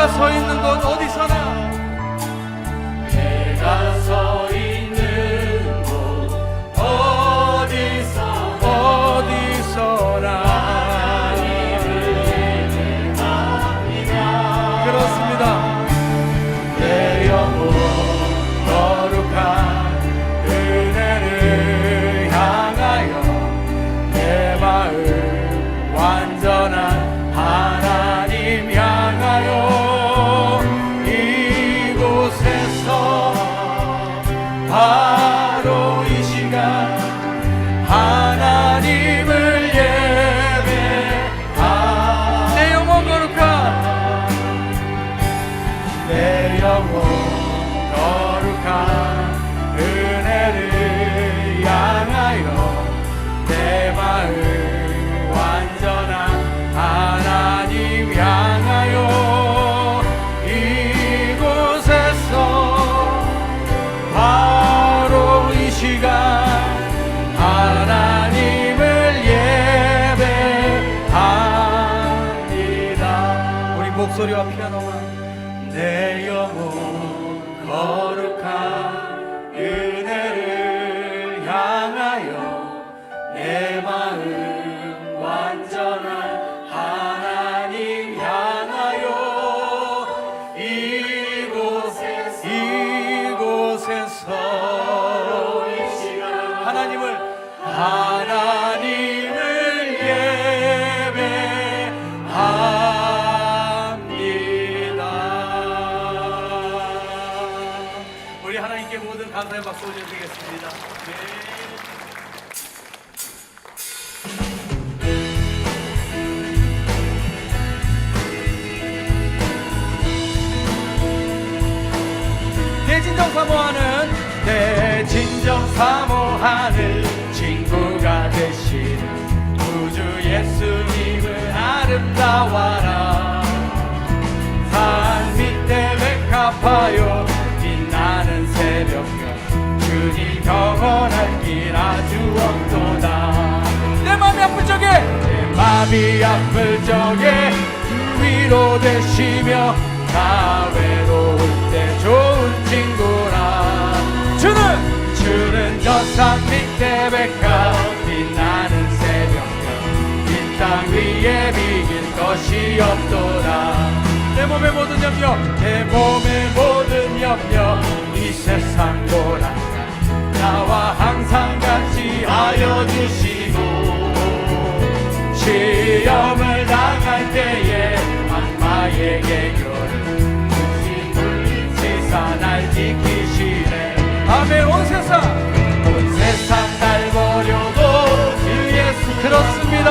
내가 서 있는 곳 어디서나 내가 서 있는 곳 어디서나 그렇습니다. 내 영혼 거룩한 은혜를 향하여 내 마음 완전한 하나님 향하여 이곳에서 바로 이 시간 하나님을 예배하 내 영혼 거룩한 내 영혼 거룩한 은혜를 향하여 내 마음 완전한 하나님 향하여 이곳에서 바로 이 시간 하나님을 예배합니다. 우리 목소리와 피아노만 내 영혼 거룩한 은혜를 향하여 내 마음 완전한 하나님 향하여 이곳에서 하나님을 예배합니다. 우리 하나님께 모든 감사의 박수 올려드리겠습니다. 내 진정 사모하는 내 진정 사모하는 친구가 되시는 구주 예수님은 아름다워라. 산 밑에 백합하여 빛나는 새벽별 주님 경험할 길 아주 없도다. 내 마음이 아플 적에 내 마음이 아플 적에 주 위로 되시며 나 외로울 때 좋은 친구라. 주는 저 산 밑에 백합 빛나는 새벽별 이 땅 위에 비길 것이 없도다. 내 몸의 모든 염려 내 몸의 모든 염려 이 세상 고난 나와 항상 같이 하여 주시고 시험을 당할 때에 악마의 개교를 주신 물리치사 날 지키시네. 아멘. 온 세상 날 버려도 주 예수 그렇습니다.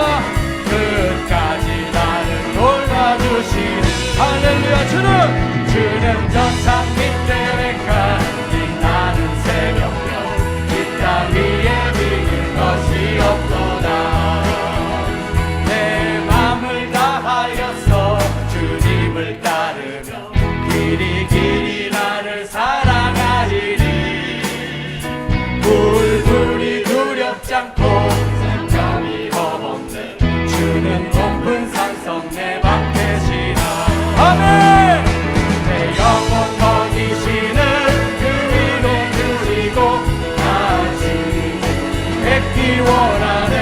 끝까지 나를 돌봐주시는 할렐루야. 주는 저 산 밑에 백합 빛나는 새벽별 이 땅 위에 비길 것이 없도다. 내 맘을 다하여서 주님을 따르며 길이 나를 사랑하리니 불불이 두렵지 않고 생명이 허없는 주는 높은 산성 내 방 되시나. 아멘. 내 영혼 거기시는 그 위로 누리고 나 주님을 뵙기 원하네.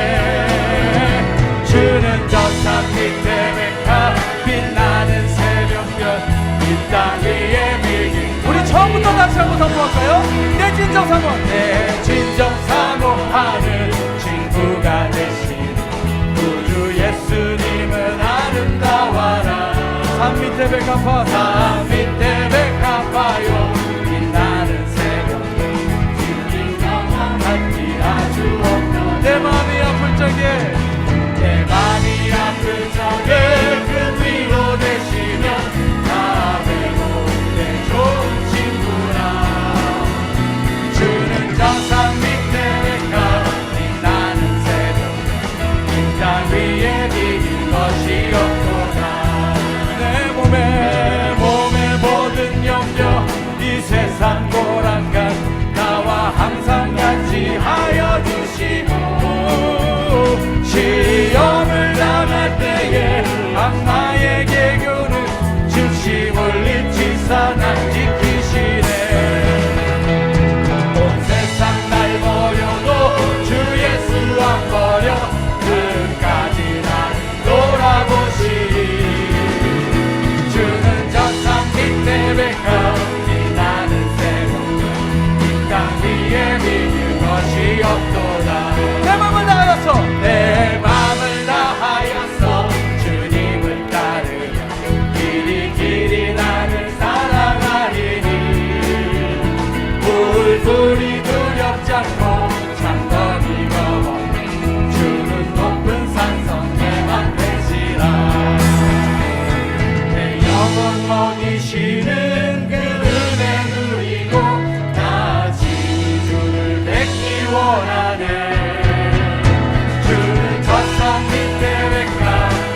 주는 저 산 밑에 백합 빛나는 새벽별 이 땅 위에 비긴 우리 처음부터 다시 한번 선포할까요? 내 진정 사모 내 진정 사모하는 친구가 되신 구주 예수님은 아름다워라. 산 밑에 백합화 산 밑에 백합화요 빛나는 새벽별 주님 경험할 길 아주 없는 내 마음이 아플 적에 내 맘이 아플 적에 그 위로 되시며 나 외로울 때 좋은 친구라. 주는 저 산 밑에 백합 빛나는 새벽별 이 땅 위에 비길 것이 없도다. 내 몸에 없도다. 내 맘을 다하여서 내 맘을 다하여서 주님을 따르며 길이 길이 나를 사랑하리니 물불이 두렵지 않고 장거리 걸어 주는 높은 산성 내 맘 되시라. 내 영혼 먹이시는 그 은혜 누리고 다시 주를 뵙기 원하네. 주는 저산 밑에 백합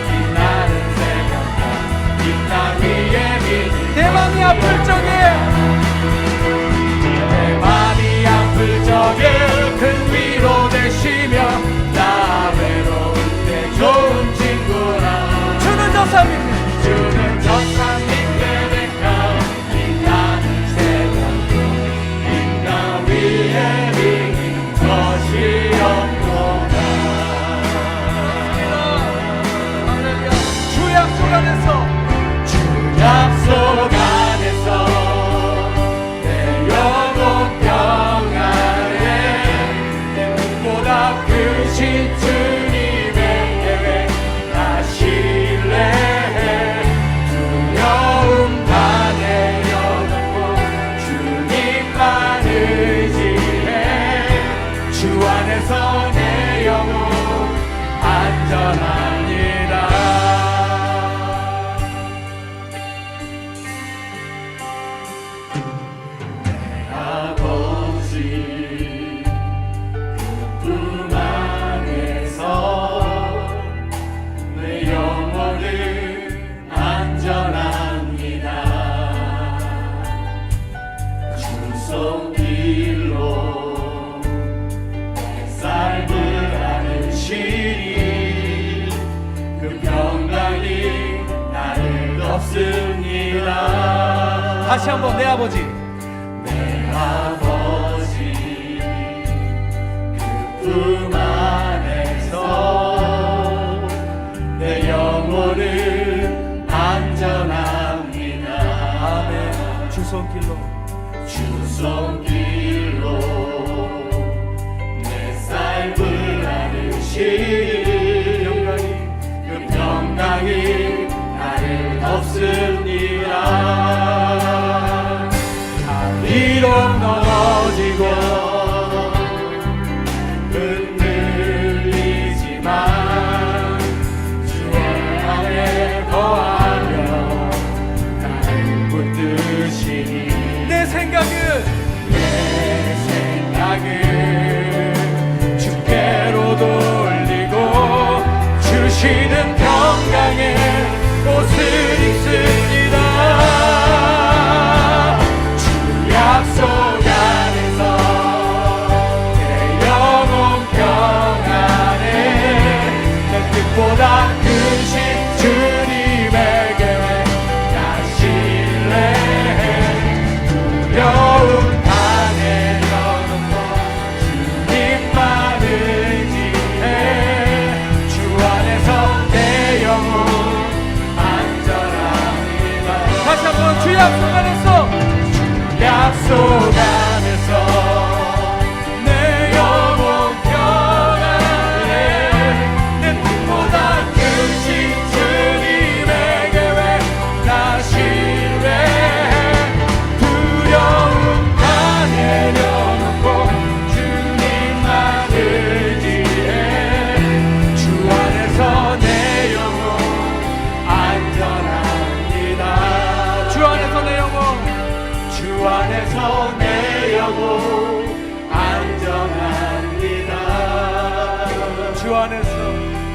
빛나는 새벽별 이 땅 위에 비니 내 맘이 아플 적에 내 맘이 아플 적에 큰 위로 되시며 나 외로울 때 좋은 친구라. 주는 저산 밑에 주는 저산 밑에 백합 빛나는 새벽별 이 땅 위에 비니 것이 없도다. 할렐루야. 주 약속 안에서 주 약속 안에서 내 영혼 평안에 내 눈보다 크신 주님의 계획 나 신뢰해. 두려움 다 내려놓고 주님만 의지해. 주 안에서 내 영혼 안전합니다. 아버지 그 품 안에서 내 영혼은 안전합니다. 주 손길로 내 삶을 안으시니 그 평강이 나를 덮습니다. 다시 한번 내 아버지 내 아버지 그 품 안에서 내 영혼은 안전합니다. 아멘. 주 손길로 주 손길로 내 삶을 안으시니 그 평강이 나를 덮습니다. 비록 넘어지고 흔들리지만 주 안에 거하며 나를 붙드시니 내 생각은 내 생각을 주께로 돌리고 주시는 평강의 옷을 입습니다. 주 약속 안에서 내 영혼 평안에 내 뜻보다 크신 주님의 계획 나 신뢰해. 두려움 다 내려놓고 주님만 의지해. 주 안에서 내 영혼 안전합니다. 다시 한번 주 약속 안에서 약속 안에서 내 영혼 평안에 내 뜻보다 크신 주님의 계획 나 신뢰해. 두려움 다 내려놓고 주님만 의지해. 주 안에서 내 영혼 안전합니다. 주 안에서 내 영혼 주 안에서 내 영혼 안전합니다.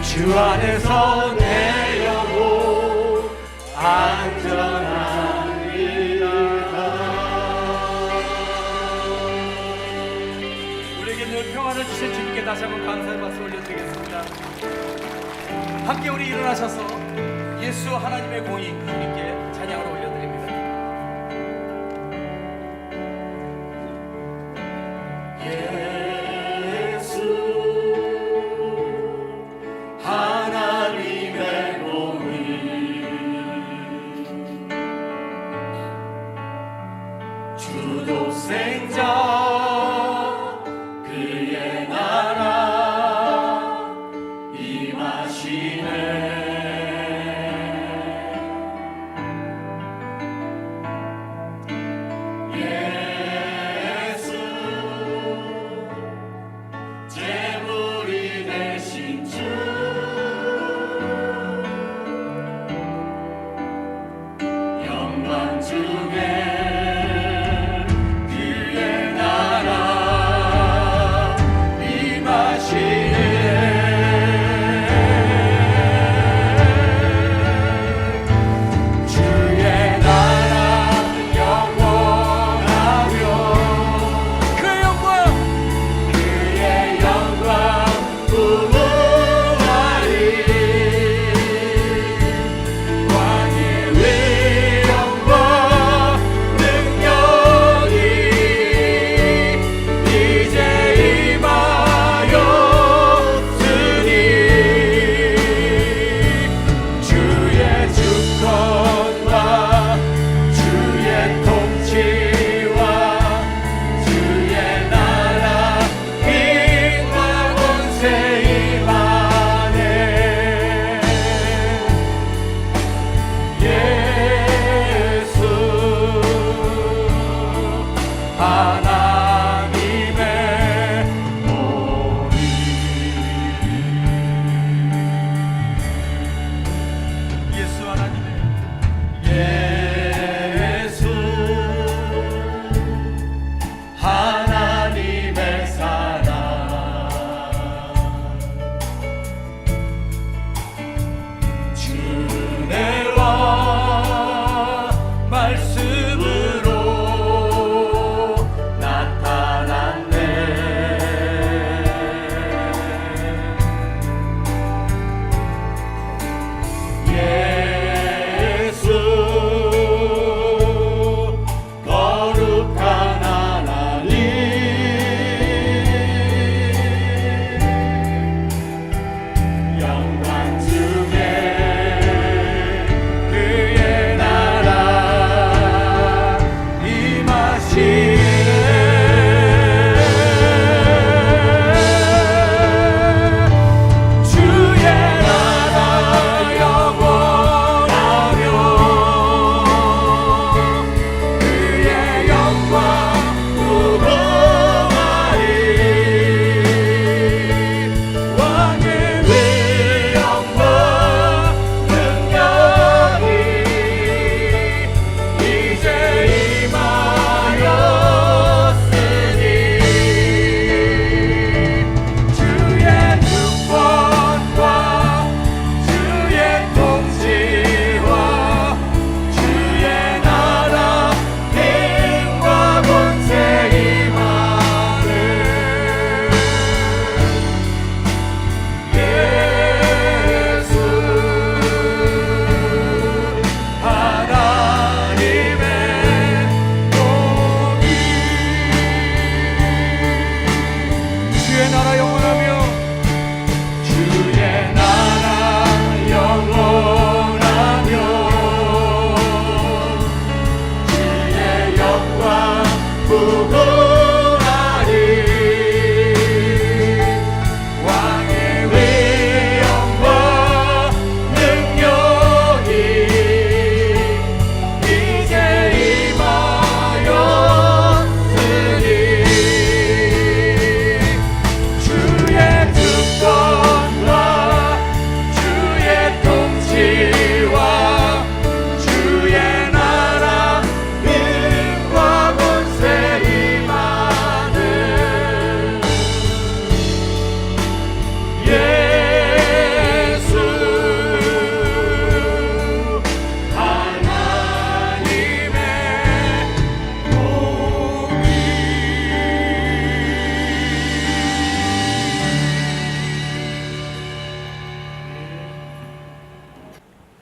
주 안에서 내 영혼 안전합니다. 우리에게 늘 평안을 주신 주님께 다시 한번 감사의 박수 올려드리겠습니다. 함께 우리 일어나셔서 예수 하나님의 공의 주님께 찬양을 올려드립니다. 예수 하나님의 공의 주독생자 그의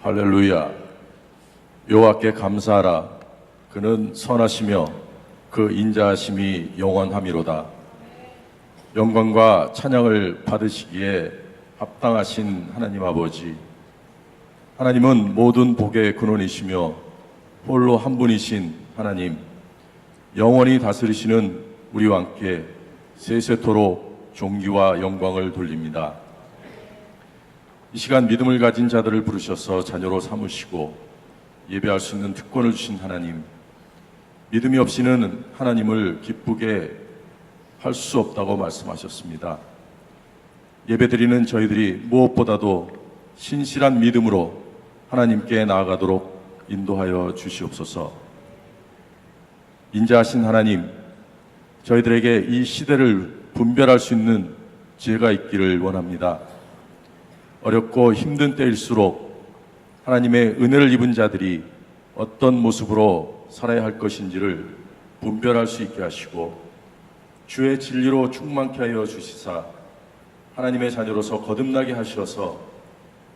할렐루야. 여호와께 감사하라. 그는 선하시며 그 인자하심이 영원함이로다. 영광과 찬양을 받으시기에 합당하신 하나님 아버지, 하나님은 모든 복의 근원이시며 홀로 한 분이신 하나님, 영원히 다스리시는 우리와 함께 세세토록 존귀와 영광을 돌립니다. 이 시간 믿음을 가진 자들을 부르셔서 자녀로 삼으시고 예배할 수 있는 특권을 주신 하나님, 믿음이 없이는 하나님을 기쁘게 할 수 없다고 말씀하셨습니다. 예배드리는 저희들이 무엇보다도 신실한 믿음으로 하나님께 나아가도록 인도하여 주시옵소서. 인자하신 하나님, 저희들에게 이 시대를 분별할 수 있는 지혜가 있기를 원합니다. 어렵고 힘든 때일수록 하나님의 은혜를 입은 자들이 어떤 모습으로 살아야 할 것인지를 분별할 수 있게 하시고 주의 진리로 충만케 하여 주시사 하나님의 자녀로서 거듭나게 하셔서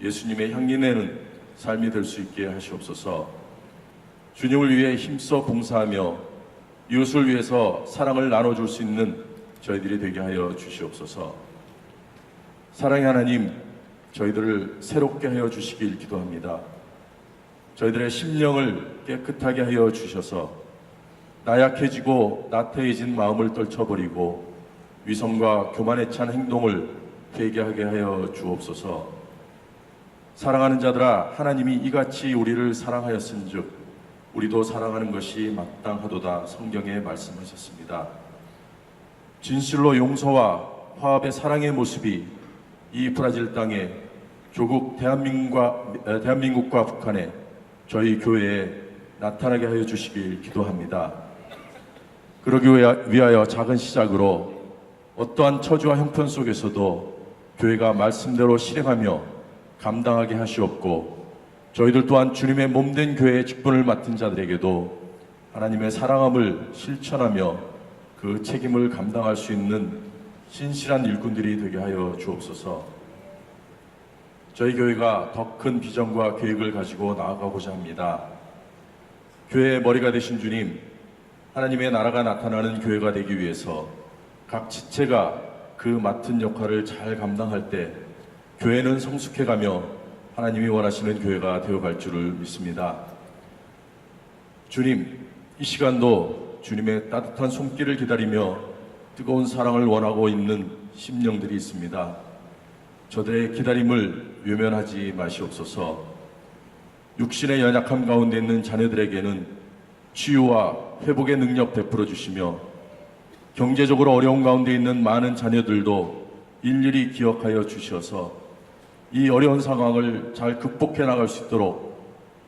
예수님의 향기내는 삶이 될 수 있게 하시옵소서. 주님을 위해 힘써 봉사하며 이웃을 위해서 사랑을 나눠줄 수 있는 저희들이 되게 하여 주시옵소서. 사랑의 하나님, 저희들을 새롭게 하여 주시길 기도합니다. 저희들의 심령을 깨끗하게 하여 주셔서 나약해지고 나태해진 마음을 떨쳐버리고 위선과 교만에 찬 행동을 회개하게 하여 주옵소서. 사랑하는 자들아, 하나님이 이같이 우리를 사랑하였은즉 우리도 사랑하는 것이 마땅하도다 성경에 말씀하셨습니다. 진실로 용서와 화합의 사랑의 모습이 이 브라질 땅에 조국 대한민국과 북한에 저희 교회에 나타나게 하여 주시길 기도합니다. 그러기 위하여 작은 시작으로 어떠한 처지와 형편 속에서도 교회가 말씀대로 실행하며 감당하게 하시옵고 저희들 또한 주님의 몸된 교회의 직분을 맡은 자들에게도 하나님의 사랑함을 실천하며 그 책임을 감당할 수 있는 신실한 일꾼들이 되게 하여 주옵소서. 저희 교회가 더 큰 비전과 계획을 가지고 나아가고자 합니다. 교회의 머리가 되신 주님, 하나님의 나라가 나타나는 교회가 되기 위해서 각 지체가 그 맡은 역할을 잘 감당할 때 교회는 성숙해가며 하나님이 원하시는 교회가 되어갈 줄을 믿습니다. 주님, 이 시간도 주님의 따뜻한 손길을 기다리며 뜨거운 사랑을 원하고 있는 심령들이 있습니다. 저들의 기다림을 외면하지 마시옵소서. 육신의 연약함 가운데 있는 자녀들에게는 치유와 회복의 능력 베풀어 주시며 경제적으로 어려운 가운데 있는 많은 자녀들도 일일이 기억하여 주셔서 이 어려운 상황을 잘 극복해 나갈 수 있도록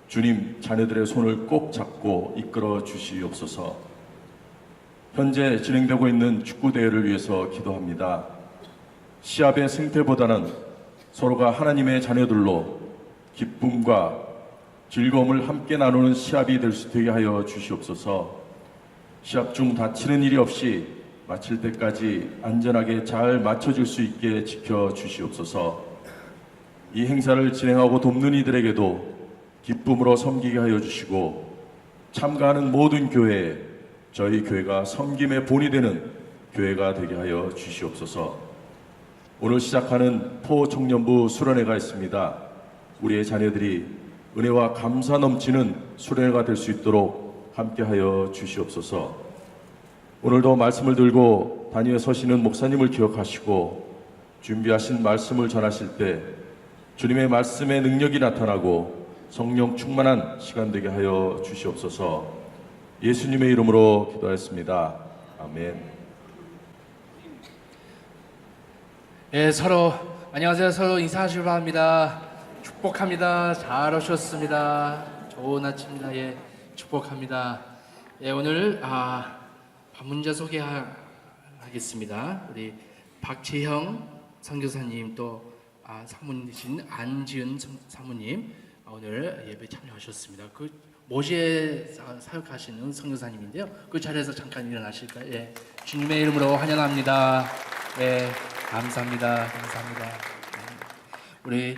주님 자녀들의 손을 꼭 잡고 이끌어 주시옵소서. 현재 진행되고 있는 축구대회를 위해서 기도합니다. 시합의 승패보다는 서로가 하나님의 자녀들로 기쁨과 즐거움을 함께 나누는 시합이 될 수 있게 하여 주시옵소서. 시합 중 다치는 일이 없이 마칠 때까지 안전하게 잘 마쳐질 수 있게 지켜주시옵소서. 이 행사를 진행하고 돕는 이들에게도 기쁨으로 섬기게 하여 주시고 참가하는 모든 교회에 저희 교회가 섬김의 본이 되는 교회가 되게 하여 주시옵소서. 오늘 시작하는 포청년부 수련회가 있습니다. 우리의 자녀들이 은혜와 감사 넘치는 수련회가 될 수 있도록 함께하여 주시옵소서. 오늘도 말씀을 들고 단위에 서시는 목사님을 기억하시고 준비하신 말씀을 전하실 때 주님의 말씀의 능력이 나타나고 성령 충만한 시간 되게 하여 주시옵소서. 예수님의 이름으로 기도하였습니다. 아멘. 예, 안녕하세요. 서로 인사하시기 바랍니다. 축복합니다. 잘 오셨습니다. 좋은 아침입니다. 예, 축복합니다. 예, 오늘 방문자 소개하겠습니다. 우리 박재형 선교사님 또 사모님이신 안지은 사모님 오늘 예배 참여하셨습니다. 그 모시에 사역하시는 선교사님인데요. 그 자리에서 잠깐 일어나실까요? 예, 주님의 이름으로 환영합니다. 예, 감사합니다. 우리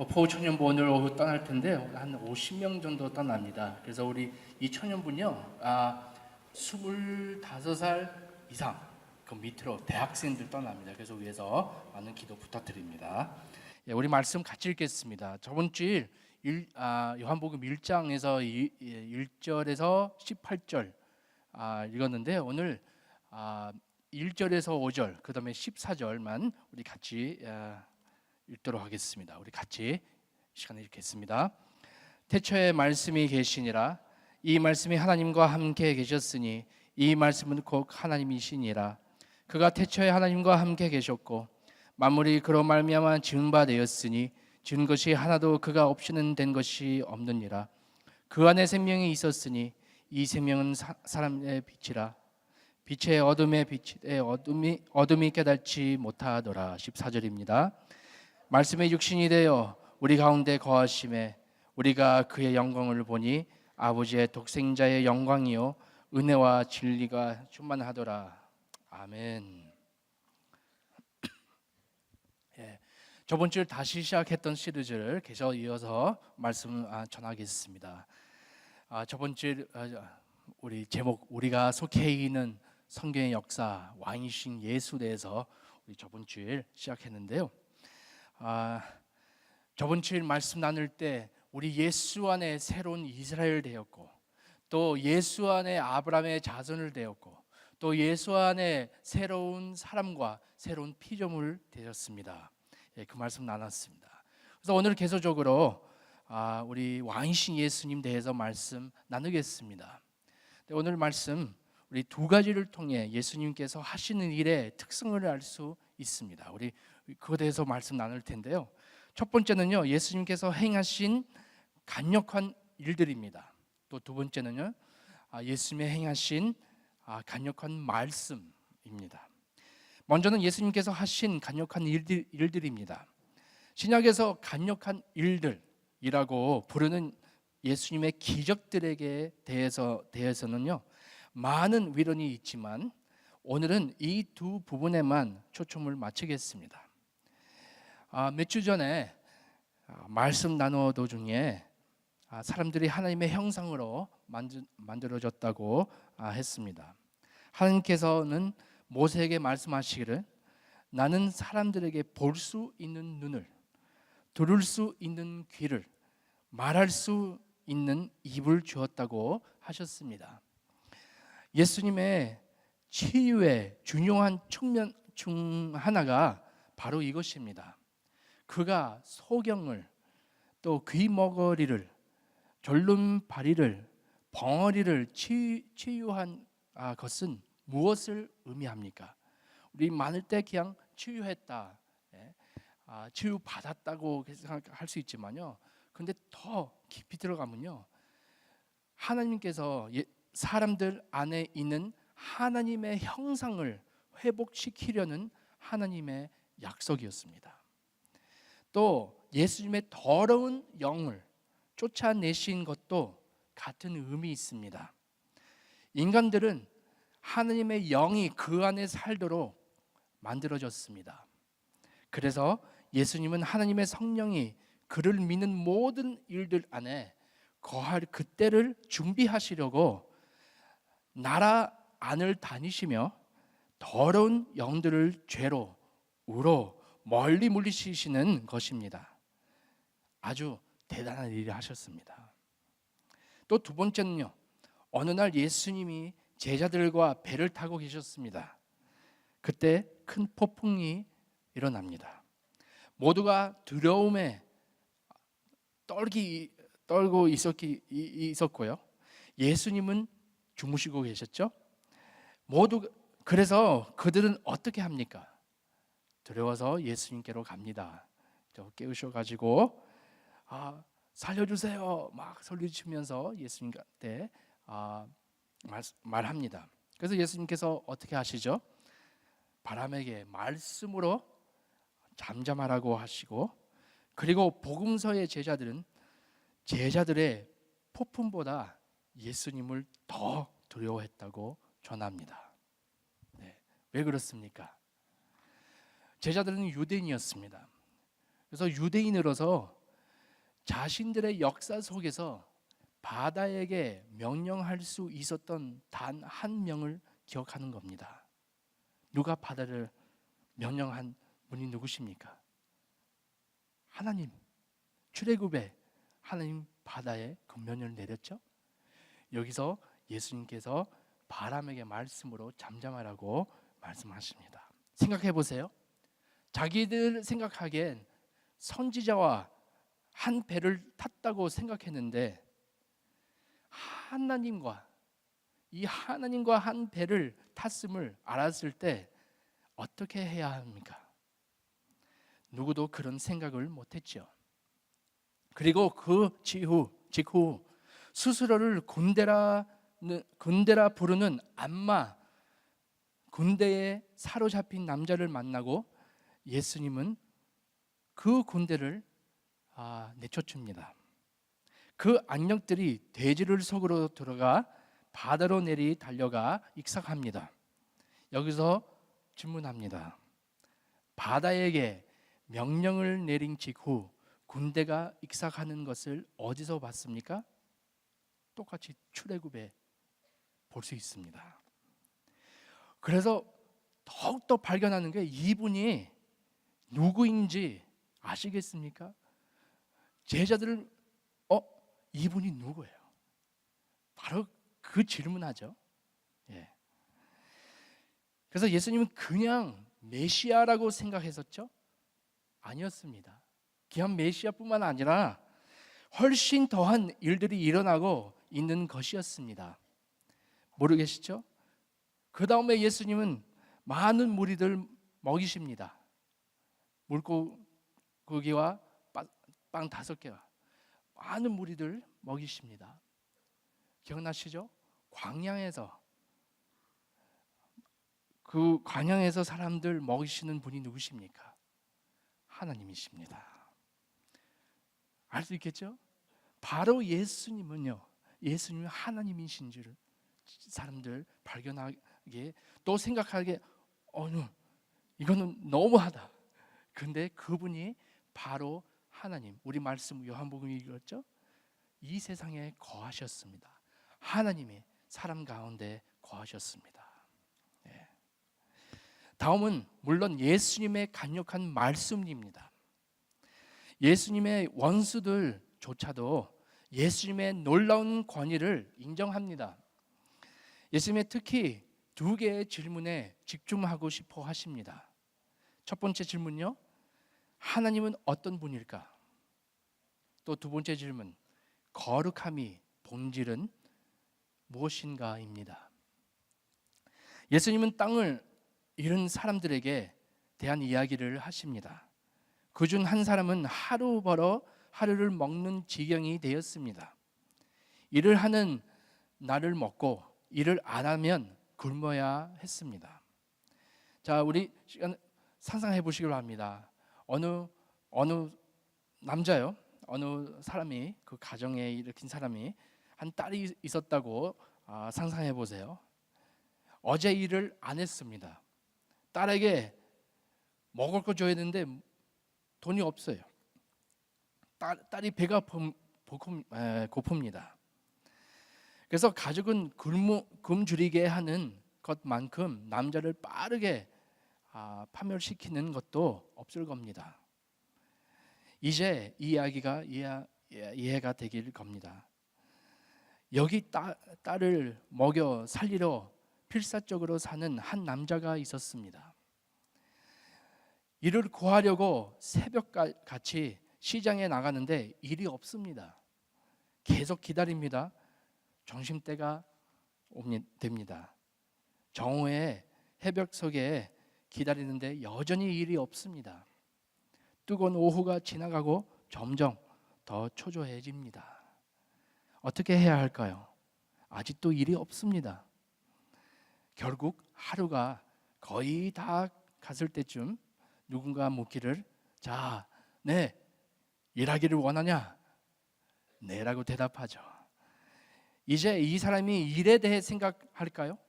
포우 청년부 오늘 오후 떠날 텐데 한 50명 정도 떠납니다. 그래서 우리 이 청년부는요, 25살 이상 그 밑으로 대학생들 떠납니다. 그래서 위에서 많은 기도 부탁드립니다. 예, 우리 말씀 같이 읽겠습니다. 저번 주일 요한복음 1장에서 1절에서 18절 읽었는데 오늘 1절에서 5절 그 다음에 14절만 우리 같이 읽도록 하겠습니다. 우리 같이 시간을 읽겠습니다. 태초에 말씀이 계시니라. 이 말씀이 하나님과 함께 계셨으니 이 말씀은 곧 하나님이시니라. 그가 태초에 하나님과 함께 계셨고 만물이 그로 말미암아 지은 바 되었으니 지은 것이 하나도 그가 없이는 된 것이 없느니라. 그 안에 생명이 있었으니 이 생명은 사람의 빛이라. 빛의 어둠에 빛의 어둠이 깨닫지 못하더라. 14절입니다. 말씀의 육신이 되어 우리 가운데 거하심에 우리가 그의 영광을 보니 아버지의 독생자의 영광이요 은혜와 진리가 충만하더라. 아멘. 예, 저번 주에 다시 시작했던 시리즈를 계속 이어서 말씀 전하겠습니다. 저번 주 우리 제목 우리가 속해 있는 성경의 역사 왕이신 예수 대해서 우리 저번 주에 시작했는데요. 저번 주에 말씀 나눌 때 우리 예수 안에 새로운 이스라엘 되었고 또 예수 안에 아브라함의 자손을 되었고 또 예수 안에 새로운 사람과 새로운 피조물 되었습니다. 예, 그 말씀 나눴습니다. 그래서 오늘 계속적으로 우리 왕이신 예수님 대해서 말씀 나누겠습니다. 오늘 말씀 우리 두 가지를 통해 예수님께서 하시는 일의 특성을 알 수 있습니다. 우리 그거에 대해서 말씀 나눌 텐데요. 첫 번째는요, 예수님께서 행하신 간역한 일들입니다. 또 두 번째는요, 예수님의 행하신 간역한 말씀입니다. 먼저는 예수님께서 하신 간역한 일들입니다. 신약에서 간역한 일들이라고 부르는 예수님의 기적들에게 대해서는요, 많은 위론이 있지만 오늘은 이 두 부분에만 초점을 맞추겠습니다. 몇 주 전에 말씀 나누어 도중에 사람들이 하나님의 형상으로 만들어졌다고 했습니다. 하나님께서는 모세에게 말씀하시기를 나는 사람들에게 볼 수 있는 눈을, 들을 수 있는 귀를, 말할 수 있는 입을 주었다고 하셨습니다. 예수님의 치유의 중요한 측면 중 하나가 바로 이것입니다. 그가 소경을, 또 귀머거리를, 졸름바리를, 벙어리를 치유한 것은 무엇을 의미합니까? 우리 많을 때 그냥 치유했다, 치유받았다고 생각할 수 있지만요. 근데 더 깊이 들어가면요, 하나님께서 사람들 안에 있는 하나님의 형상을 회복시키려는 하나님의 약속이었습니다. 또 예수님의 더러운 영을 쫓아내신 것도 같은 의미 있습니다. 인간들은 하나님의 영이 그 안에 살도록 만들어졌습니다. 그래서 예수님은 하나님의 성령이 그를 믿는 모든 일들 안에 거할 그때를 준비하시려고 나라 안을 다니시며 더러운 영들을 죄로, 우로 멀리 물리치시는 것입니다. 아주 대단한 일을 하셨습니다. 또 두 번째는요, 어느 날 예수님이 제자들과 배를 타고 계셨습니다. 그때 큰 폭풍이 일어납니다. 모두가 두려움에 떨고 있었고요. 예수님은 주무시고 계셨죠. 그래서 그들은 어떻게 합니까? 두려워서 예수님께로 갑니다. 깨우셔가지고 살려주세요 막 소리치면서 예수님한테 말합니다. 그래서 예수님께서 어떻게 하시죠? 바람에게 말씀으로 잠잠하라고 하시고, 그리고 복음서의 제자들은 제자들의 폭풍보다 예수님을 더 두려워했다고 전합니다. 왜 그렇습니까? 제자들은 유대인이었습니다. 그래서 유대인으로서 자신들의 역사 속에서 바다에게 명령할 수 있었던 단 한 명을 기억하는 겁니다. 누가 바다를 명령한 분이 누구십니까? 하나님. 출애굽에 하나님 바다에 금면을 내렸죠. 여기서 예수님께서 바람에게 말씀으로 잠잠하라고 말씀하십니다. 생각해 보세요. 자기들 생각하기엔 선지자와 한 배를 탔다고 생각했는데 하나님과 한 배를 탔음을 알았을 때 어떻게 해야 합니까? 누구도 그런 생각을 못했죠. 그리고 그 직후 스스로를 군대라 부르는 안마 군대에 사로잡힌 남자를 만나고 예수님은 그 군대를 내쫓습니다. 그 악령들이 돼지를 속으로 들어가 바다로 내리 달려가 익사합니다. 여기서 질문합니다. 바다에게 명령을 내린 직후 군대가 익사하는 것을 어디서 봤습니까? 똑같이 출애굽에 볼 수 있습니다. 그래서 더욱더 발견하는 게 이분이 누구인지 아시겠습니까? 제자들은 이분이 누구예요? 바로 그 질문하죠. 예. 그래서 예수님은 그냥 메시아라고 생각했었죠? 아니었습니다. 그냥 메시아뿐만 아니라 훨씬 더한 일들이 일어나고 있는 것이었습니다. 모르겠시죠? 그 다음에 예수님은 많은 무리들 먹이십니다. 물고기와 빵 5개와 많은 무리들 먹이십니다. 기억나시죠? 광야에서 그 광야에서 사람들 먹이시는 분이 누구십니까? 하나님이십니다. 알 수 있겠죠? 바로 예수님은요, 예수님이 하나님이신 줄 사람들 발견하게, 또 생각하게, 이거는 너무하다. 근데 그분이 바로 하나님, 우리 말씀 요한복음이 읽었죠? 이 세상에 거하셨습니다. 하나님이 사람 가운데 거하셨습니다. 예. 다음은 물론 예수님의 강력한 말씀입니다. 예수님의 원수들조차도 예수님의 놀라운 권위를 인정합니다. 예수님의 특히 2개의 질문에 집중하고 싶어 하십니다. 첫 번째 질문요, 하나님은 어떤 분일까? 또 2번째 질문, 거룩함이 본질은 무엇인가입니다. 예수님은 땅을 잃은 사람들에게 대한 이야기를 하십니다. 그중 한 사람은 하루 벌어 하루를 먹는 지경이 되었습니다. 일을 하는 날을 먹고 일을 안 하면 굶어야 했습니다. 자, 우리 시간 상상해 보시기 바랍니다. 어느 남자요, 어느 사람이, 그 가정에 일으킨 사람이 한 딸이 있었다고 상상해 보세요. 어제 일을 안 했습니다. 딸에게 먹을 거 줘야 되는데 돈이 없어요. 딸이 배가 고픕니다. 그래서 가족은 굶주리게 하는 것만큼 남자를 빠르게 파멸시키는 것도 없을 겁니다. 이제 이 이야기가 이해가 되길 겁니다. 여기 딸을 먹여 살리러 필사적으로 사는 한 남자가 있었습니다. 이를 구하려고 새벽같이 시장에 나가는데 일이 없습니다. 계속 기다립니다. 점심때가 됩니다. 정오에 해벽석에 기다리는데 여전히 일이 없습니다. 뜨거운 오후가 지나가고 점점 더 초조해집니다. 어떻게 해야 할까요? 아직도 일이 없습니다. 결국 하루가 거의 다 갔을 때쯤 누군가 묻기를, 자, 네, 일하기를 원하냐? 네라고 대답하죠. 이제 이 사람이 일에 대해 생각할까요?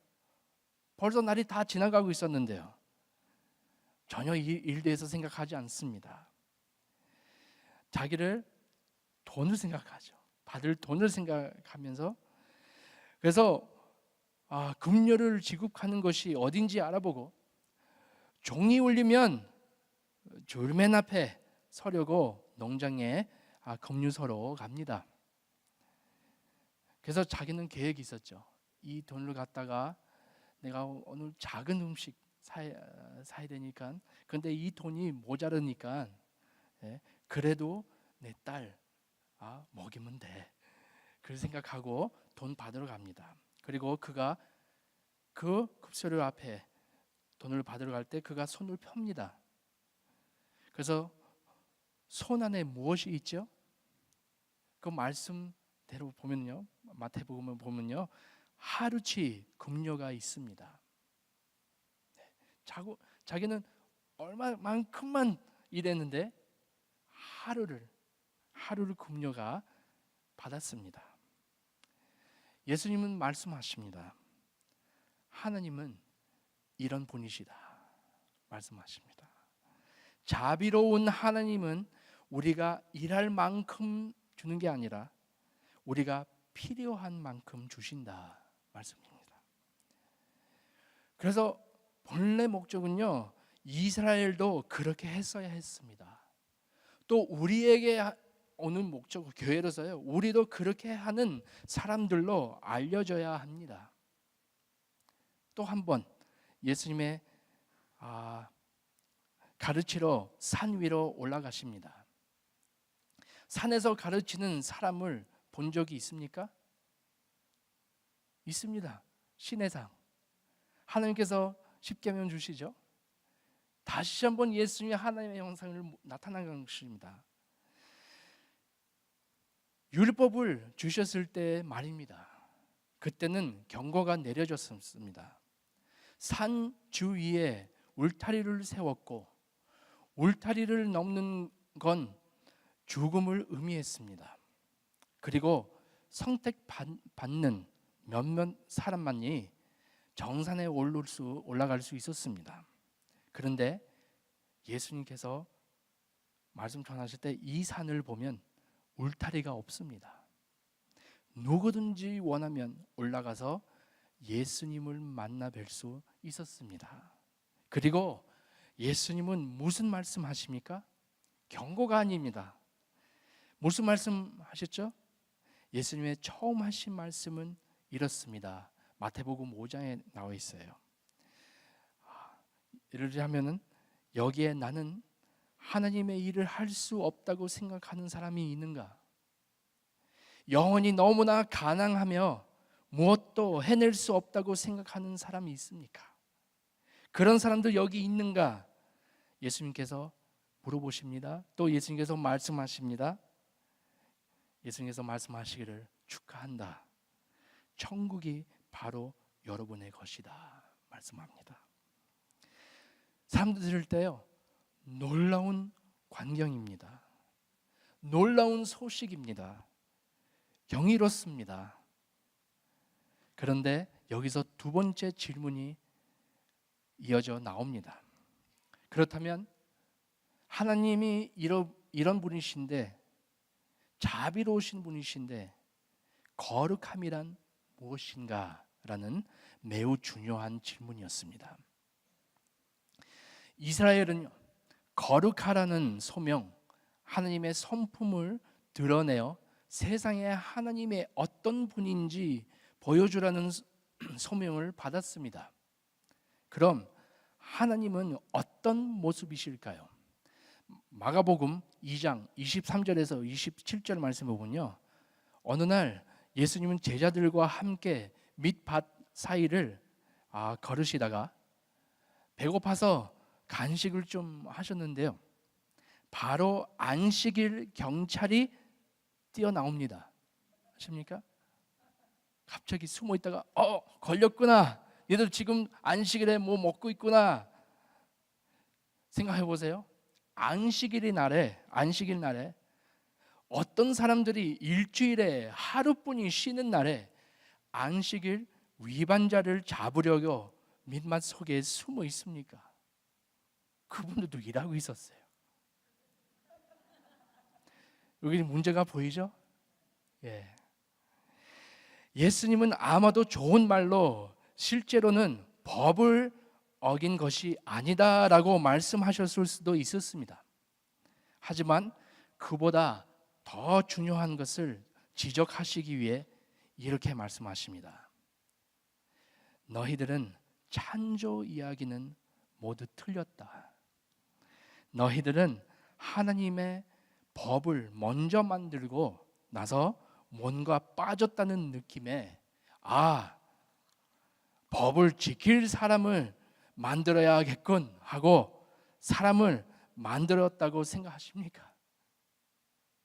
벌써 날이 다 지나가고 있었는데요. 전혀 일에 대해서 생각하지 않습니다. 자기를 돈을 생각하죠. 받을 돈을 생각하면서, 그래서 급료를 지급하는 것이 어딘지 알아보고 종이 울리면 줄맨 앞에 서려고 농장에 급류서로 갑니다. 그래서 자기는 계획이 있었죠. 이 돈을 갖다가 내가 오늘 작은 음식 사야 되니까, 근데 이 돈이 모자르니까 그래도 내 딸 먹이면 돼. 그렇게 생각하고 돈 받으러 갑니다. 그리고 그가 그 급소료 앞에 돈을 받으러 갈 때 그가 손을 펴니다. 그래서 손 안에 무엇이 있죠? 그 말씀대로 보면요, 마태복음을 보면요, 하루치 급료가 있습니다. 자기는 얼마만큼만 일했는데 하루를 금요가 받았습니다. 예수님은 말씀하십니다. 하나님은 이런 분이시다 말씀하십니다. 자비로운 하나님은 우리가 일할 만큼 주는 게 아니라 우리가 필요한 만큼 주신다 말씀입니다. 그래서 본래 목적은요, 이스라엘도 그렇게 했어야 했습니다. 또 우리에게 오는 목적, 교회로서요, 우리도 그렇게 하는 사람들로 알려져야 합니다. 또 한 번 예수님의 가르치러 산 위로 올라가십니다. 산에서 가르치는 사람을 본 적이 있습니까? 있습니다. 신해상. 하나님께서 십계명 주시죠. 다시 한번 예수님이 하나님의 형상을 나타나는 것입니다. 율법을 주셨을 때 말입니다. 그때는 경고가 내려졌습니다. 산 주위에 울타리를 세웠고 울타리를 넘는 건 죽음을 의미했습니다. 그리고 선택받는 몇몇 사람만이 정산에 올라갈 수 있었습니다. 그런데 예수님께서 말씀 전하실 때 이 산을 보면 울타리가 없습니다. 누구든지 원하면 올라가서 예수님을 만나 뵐 수 있었습니다. 그리고 예수님은 무슨 말씀하십니까? 경고가 아닙니다. 무슨 말씀하셨죠? 예수님의 처음 하신 말씀은 이렇습니다. 마태복음 5장에 나와 있어요. 예를 들자면은 여기에 나는 하나님의 일을 할 수 없다고 생각하는 사람이 있는가? 영혼이 너무나 가난하며 무엇도 해낼 수 없다고 생각하는 사람이 있습니까? 그런 사람들 여기 있는가? 예수님께서 물어보십니다. 또 예수님께서 말씀하십니다. 예수님께서 말씀하시기를 축하한다. 천국이 바로 여러분의 것이다 말씀합니다. 사람들 들을 때요, 놀라운 광경입니다. 놀라운 소식입니다. 경이롭습니다. 그런데 여기서 두 번째 질문이 이어져 나옵니다. 그렇다면 하나님이 이런 분이신데, 자비로우신 분이신데 거룩함이란 무엇인가? 라는 매우 중요한 질문이었습니다. 이스라엘은 거룩하라는 소명, 하나님의 성품을 드러내어 세상에 하나님의 어떤 분인지 보여주라는 소명을 받았습니다. 그럼 하나님은 어떤 모습이실까요? 마가복음 2장 23절에서 27절 말씀을 보면요, 어느 날 예수님은 제자들과 함께 밑밭 사이를 걸으시다가 배고파서 간식을 좀 하셨는데요, 바로 안식일 경찰이 뛰어나옵니다. 아십니까? 갑자기 숨어 있다가 걸렸구나, 얘들 지금 안식일에 뭐 먹고 있구나 생각해 보세요. 안식일 날에 어떤 사람들이 일주일에 하루뿐이 쉬는 날에 안식일 위반자를 잡으려고 밑맛 속에 숨어 있습니까? 그분들도 일하고 있었어요. 여기 문제가 보이죠? 예. 예수님은 아마도 좋은 말로 실제로는 법을 어긴 것이 아니다라고 말씀하셨을 수도 있었습니다. 하지만 그보다 더 중요한 것을 지적하시기 위해 이렇게 말씀하십니다. 너희들은 창조 이야기는 모두 틀렸다. 너희들은 하나님의 법을 먼저 만들고 나서 뭔가 빠졌다는 느낌에 법을 지킬 사람을 만들어야겠군 하고 사람을 만들었다고 생각하십니까?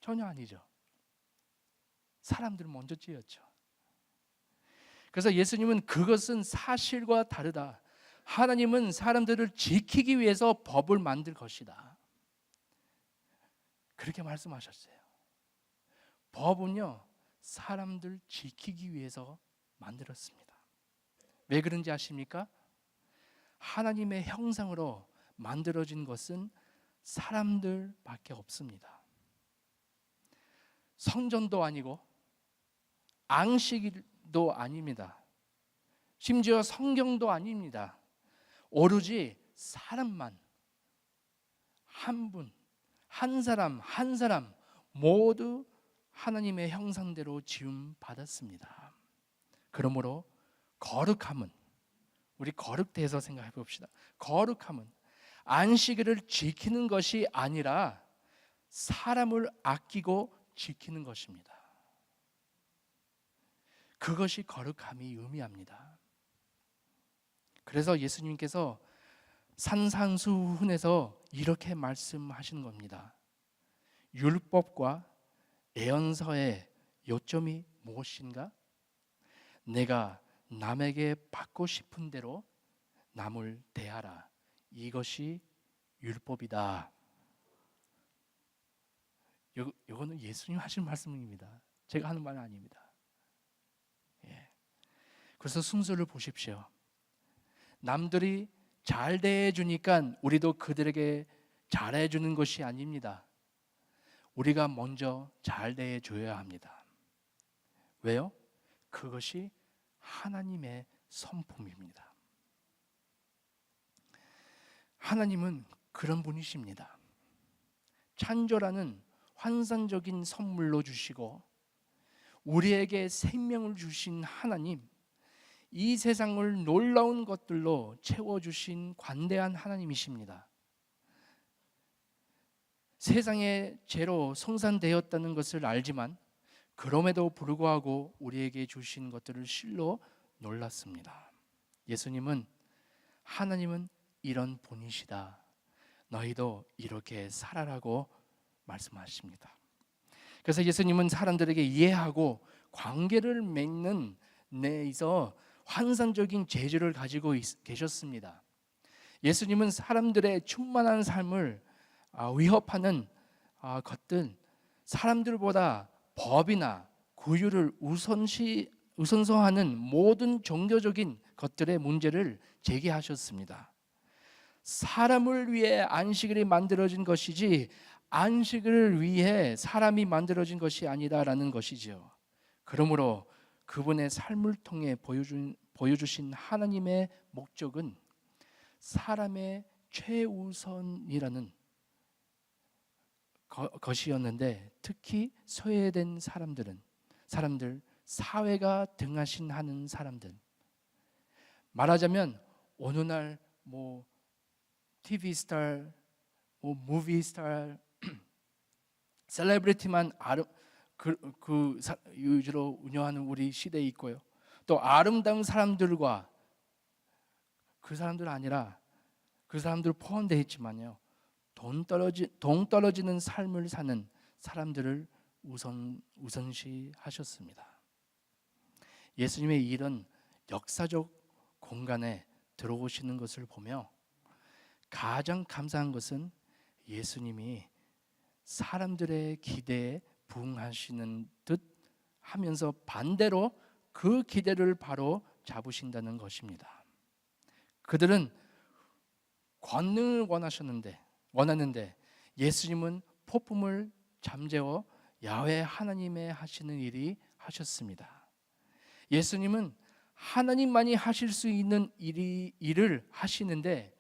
전혀 아니죠. 사람들 먼저 지었죠. 그래서 예수님은 그것은 사실과 다르다. 하나님은 사람들을 지키기 위해서 법을 만들 것이다. 그렇게 말씀하셨어요. 법은요, 사람들 지키기 위해서 만들었습니다. 왜 그런지 아십니까? 하나님의 형상으로 만들어진 것은 사람들밖에 없습니다. 성전도 아니고 안식일도 아닙니다. 심지어 성경도 아닙니다. 오로지 사람만, 한 분, 한 사람 한 사람 모두 하나님의 형상대로 지음 받았습니다. 그러므로 거룩함은, 우리 거룩대에서 생각해 봅시다. 거룩함은 안식일을 지키는 것이 아니라 사람을 아끼고 지키는 것입니다. 그것이 거룩함이 의미합니다. 그래서 예수님께서 산상수훈에서 이렇게 말씀하시는 겁니다. 율법과 예언서의 요점이 무엇인가? 내가 남에게 받고 싶은 대로 남을 대하라. 이것이 율법이다. 이거는 예수님 하신 말씀입니다. 제가 하는 말은 아닙니다. 그래서 순서를 보십시오. 남들이 잘 대해주니까 우리도 그들에게 잘해주는 것이 아닙니다. 우리가 먼저 잘 대해줘야 합니다. 왜요? 그것이 하나님의 성품입니다. 하나님은 그런 분이십니다. 찬조라는 환상적인 선물로 주시고 우리에게 생명을 주신 하나님, 이 세상을 놀라운 것들로 채워주신 관대한 하나님이십니다. 세상의 죄로 송산되었다는 것을 알지만 그럼에도 불구하고 우리에게 주신 것들을 실로 놀랐습니다. 예수님은, 하나님은 이런 분이시다. 너희도 이렇게 살아라고 말씀하십니다. 그래서 예수님은 사람들에게 이해하고 관계를 맺는 데에서 환상적인 재주를 가지고 계셨습니다. 예수님은 사람들의 충만한 삶을 위협하는 것들, 사람들보다 법이나 구유를 우선시하는 모든 종교적인 것들의 문제를 제기하셨습니다. 사람을 위해 안식일이 만들어진 것이지 안식을 위해 사람이 만들어진 것이 아니다라는 것이죠. 그러므로 그분의 삶을 통해 보여주신 하나님의 목적은 사람의 최우선이라는 것이었는데, 특히 소외된 사람들, 사회가 등하시는 사람들, 말하자면 어느 날 TV 스타, 무비 스타, 셀레브리티만 위주로 운영하는 우리 시대에 있고요. 또 아름다운 사람들과 그 사람들 아니라 그 사람들 포함되어 있지만요, 돈 떨어지는 삶을 사는 사람들을 우선시하셨습니다. 예수님의 이런 역사적 공간에 들어오시는 것을 보며 가장 감사한 것은 예수님이 사람들의 기대에 부응하시는 듯 하면서 반대로 그 기대를 바로 잡으신다는 것입니다. 그들은 권능을 원하는데 예수님은 폭풍을 잠재워 야훼 하나님의 하시는 일이 하셨습니다. 예수님은 하나님만이 하실 수 있는 일을 하시는데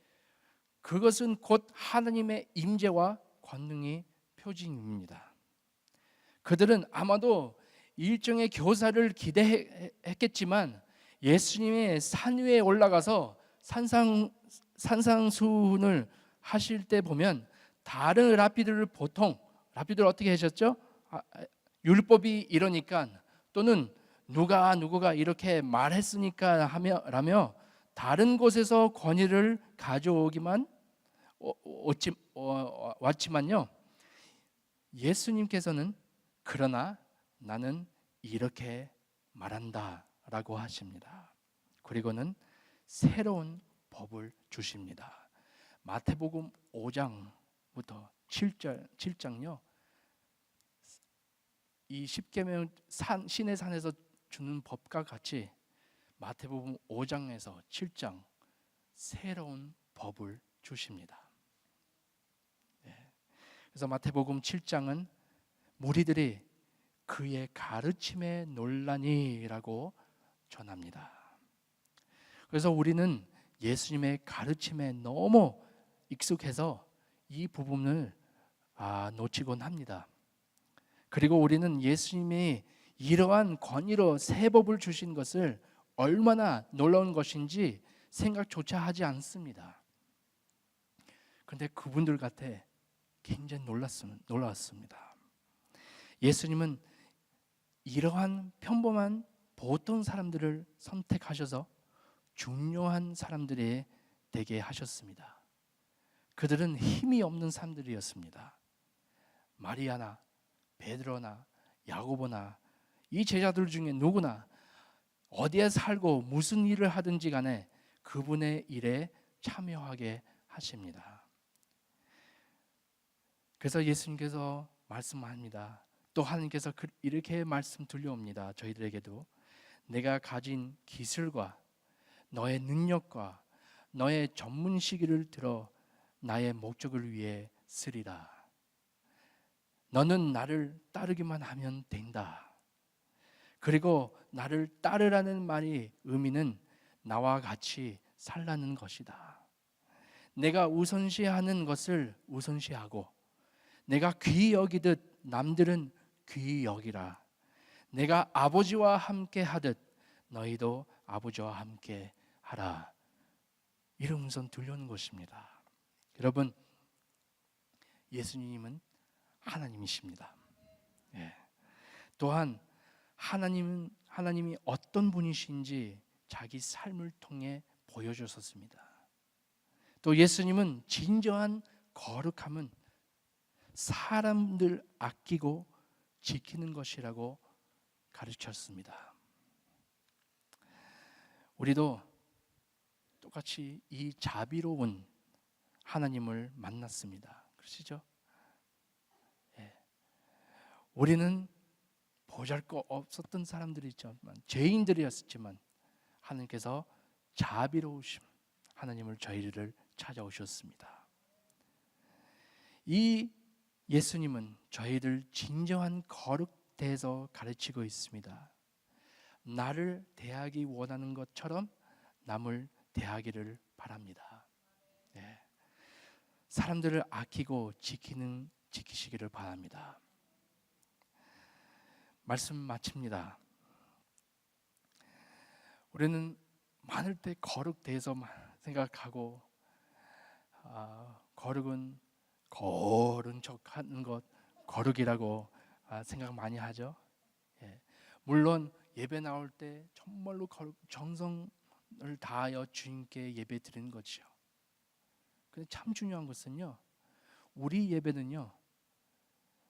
그것은 곧 하나님의 임재와 권능의 표징입니다. 그들은 아마도 일종의 교사를 기대했겠지만 예수님의 산 위에 올라가서 산상수훈을 하실 때 보면 다른 랍비들 어떻게 하셨죠? 율법이 이러니까, 또는 누구가 이렇게 말했으니까 라며 다른 곳에서 권위를 가져오기만 왔지만요, 예수님께서는 그러나 나는 이렇게 말한다 라고 하십니다. 그리고는 새로운 법을 주십니다. 마태복음 5장부터 7장요. 이 십계명 신의 산에서 주는 법과 같이 마태복음 5장에서 7장 새로운 법을 주십니다. 그래서 마태복음 7장은 무리들이 그의 가르침에 논란이라고 전합니다. 그래서 우리는 예수님의 가르침에 너무 익숙해서 이 부분을 놓치곤 합니다. 그리고 우리는 예수님이 이러한 권위로 새 법을 주신 것을 얼마나 놀라운 것인지 생각조차 하지 않습니다. 그런데 그분들 같아 굉장히 놀랐습니다. 예수님은 이러한 평범한 보통 사람들을 선택하셔서 중요한 사람들이 되게 하셨습니다. 그들은 힘이 없는 사람들이었습니다. 마리아나 베드로나 야고보나 이 제자들 중에 누구나 어디에 살고 무슨 일을 하든지 간에 그분의 일에 참여하게 하십니다. 그래서 예수님께서 말씀합니다. 또 하나님께서 이렇게 말씀 들려옵니다. 저희들에게도 내가 가진 기술과 너의 능력과 너의 전문 시기를 들어 나의 목적을 위해 쓰리라. 너는 나를 따르기만 하면 된다. 그리고 나를 따르라는 말이 의미는 나와 같이 살라는 것이다. 내가 우선시하는 것을 우선시하고 내가 귀히 여기듯 남들은 귀히 여기라. 내가 아버지와 함께 하듯 너희도 아버지와 함께 하라. 이런 음성 들려오는 것입니다. 여러분, 예수님은 하나님이십니다. 또한 하나님이 어떤 분이신지 자기 삶을 통해 보여주셨습니다. 또 예수님은 진정한 거룩함은 사람들 아끼고 지키는 것이라고 가르쳤습니다. 우리도 똑같이 이 자비로운 하나님을 만났습니다. 그러시죠? 우리는 보잘것 없었던 사람들이지만 죄인들이었지만 하나님께서 자비로우심 하나님을 저희를 찾아오셨습니다. 이 예수님은 저희들 진정한 거룩대에서 가르치고 있습니다. 나를 대하기 원하는 것처럼 남을 대하기를 바랍니다. 사람들을 아끼고 지키시기를 바랍니다. 말씀 마칩니다. 우리는 많을 때 거룩대에서 생각하고 거룩은 거룩한 척하는 것 거룩이라고 생각 많이 하죠. 물론 예배 나올 때 정말로 정성을 다하여 주님께 예배 드리는 것이요. 근데 참 중요한 것은요, 우리 예배는요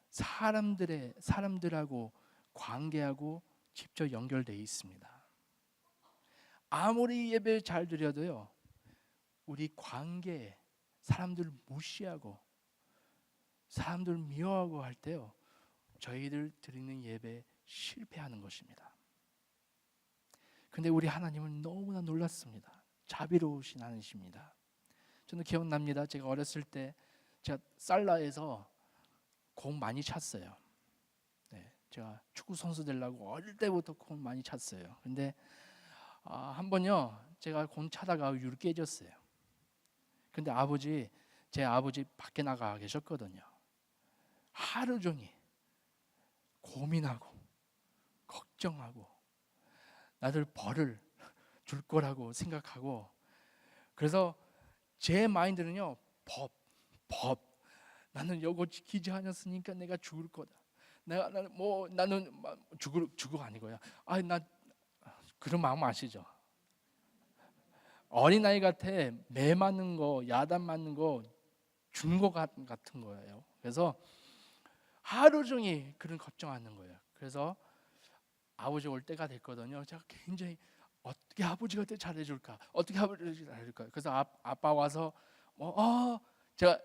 사람들하고 관계하고 직접 연결되어 있습니다. 아무리 예배 잘 드려도요, 우리 관계에 사람들 무시하고 사람들 미워하고 할 때요, 저희들 드리는 예배 실패하는 것입니다. 근데 우리 하나님은 너무나 놀랐습니다. 자비로우신 하나님이십니다. 저는 기억납니다. 제가 어렸을 때 제가 살라에서 공 많이 찼어요. 제가 축구 선수 되려고 어릴 때부터 공 많이 찼어요. 근데 한 번요, 제가 공 차다가 유리 깨졌어요. 근데 제 아버지 밖에 나가 계셨거든요. 하루 종일 고민하고 걱정하고 나를 벌을 줄 거라고 생각하고, 그래서 제 마인드는요, 법. 나는 요거 지키지 않았으니까 내가 죽을 거다. 나는 죽을 아니고요. 나 그런 마음 아시죠? 어린아이 같아. 매 맞는 거, 야단 맞는 거 준 거 같은 거예요. 그래서 하루 종일 그런 걱정하는 거예요. 그래서 아버지 올 때가 됐거든요. 제가 굉장히 어떻게 아버지가 더 잘해줄까? 어떻게 아버지가 잘해줄까? 그래서 아빠 와서 제가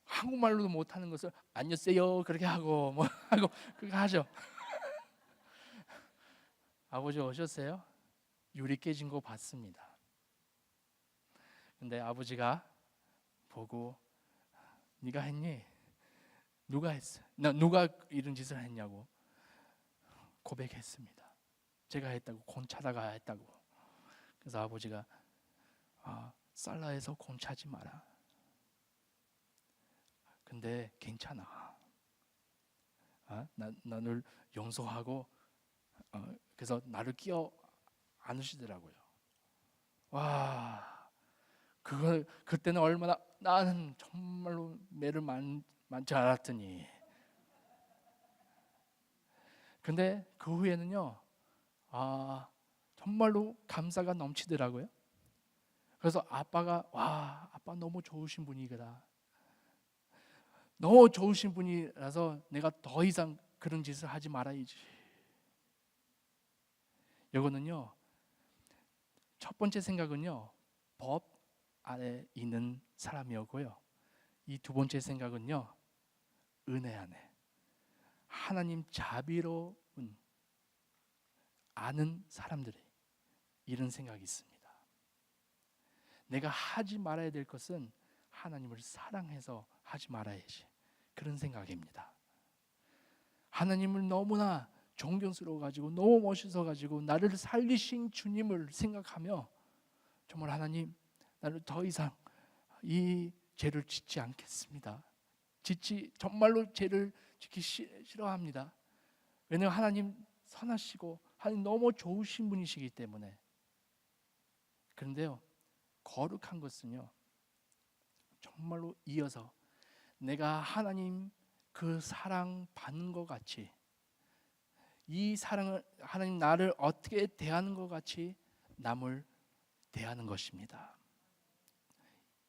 한국말로도 못하는 것을 안녕하세요 그렇게 하고 뭐 하고 그렇게 하죠. 아버지 오셨어요? 유리 깨진 거 봤습니다. 근데 아버지가 보고 네가 했니? 누가 했어? 누가 이런 짓을 했냐고 고백했습니다. 제가 했다고, 곤차다가 했다고. 그래서 아버지가 살라에서 곤차지 마라. 근데 괜찮아. 나를 용서하고 그래서 나를 끼워 안으시더라고요. 와, 그때는 얼마나 나는 정말로 매를 많지 않았더니. 근데 그 후에는요, 정말로 감사가 넘치더라고요. 그래서 아빠 너무 좋으신 분이구나. 너무 좋으신 분이라서 내가 더 이상 그런 짓을 하지 말아야지. 이거는요, 첫 번째 생각은요, 법 안에 있는 사람이었고요. 이 두 번째 생각은요, 은혜 안에 하나님 자비로운 아는 사람들이 이런 생각이 있습니다. 내가 하지 말아야 될 것은 하나님을 사랑해서 하지 말아야지. 그런 생각입니다. 하나님을 너무나 존경스러워 가지고 너무 멋있어 가지고 나를 살리신 주님을 생각하며 정말 하나님, 나를 더 이상 이 죄를 짓지 않겠습니다. 정말로 죄를 짓기 싫어합니다. 왜냐하면 하나님 선하시고 하나님 너무 좋으신 분이시기 때문에. 그런데요, 거룩한 것은요, 정말로 이어서 내가 하나님 그 사랑 받는 것 같이, 이 사랑을 하나님 나를 어떻게 대하는 것 같이 남을 대하는 것입니다.